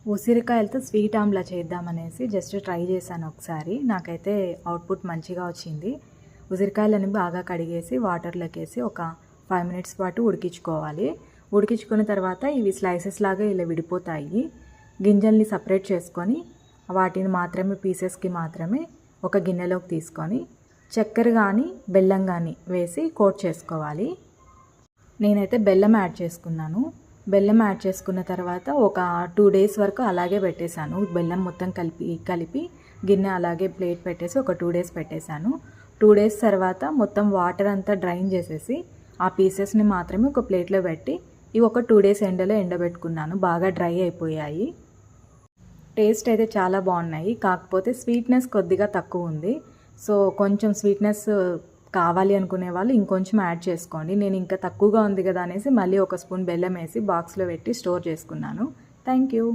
ఉసిరికాయలతో sweet Amla చేద్దామనేసి just try చేశాను ఒకసారి. నాకైతే అవుట్పుట్ మంచిగా వచ్చింది. ఉసిరికాయలని బాగా కడిగేసి వాటర్లోకి వేసి ఒక 5 మినిట్స్ పాటు ఉడికించుకోవాలి. ఉడికించుకున్న తర్వాత ఇవి స్లైసెస్ లాగా ఇలా విడిపోతాయి. గింజల్ని సపరేట్ చేసుకొని వాటిని మాత్రమే పీసెస్కి మాత్రమే ఒక గిన్నెలోకి తీసుకొని చక్కెర కానీ బెల్లం కానీ వేసి కోట్ చేసుకోవాలి. నేనైతే బెల్లం యాడ్ చేసుకున్నాను. బెల్లం యాడ్ చేసుకున్న తర్వాత ఒక 2 డేస్ వరకు అలాగే పెట్టేశాను. బెల్లం మొత్తం కలిపి గిన్నె అలాగే ప్లేట్ పెట్టేసి ఒక 2 డేస్ పెట్టేశాను. 2 డేస్ తర్వాత మొత్తం వాటర్ అంతా డ్రైన్ చేసేసి ఆ పీసెస్ని మాత్రమే ఒక ప్లేట్లో పెట్టి ఇవి ఒక 2 డేస్ ఎండలో ఎండబెట్టుకున్నాను. బాగా డ్రై అయిపోయాయి. టేస్ట్ అయితే చాలా బాగున్నాయి. కాకపోతే స్వీట్నెస్ కొద్దిగా తక్కువ ఉంది. సో కొంచెం స్వీట్నెస్ కావాలి అనుకునే వాళ్ళు ఇంకొంచెం యాడ్ చేసుకోండి. నేను ఇంకా తక్కువగా ఉంది కదా అనేసి మళ్ళీ ఒక స్పూన్ బెల్లం వేసి బాక్స్లో పెట్టి స్టోర్ చేసుకున్నాను. Thank you.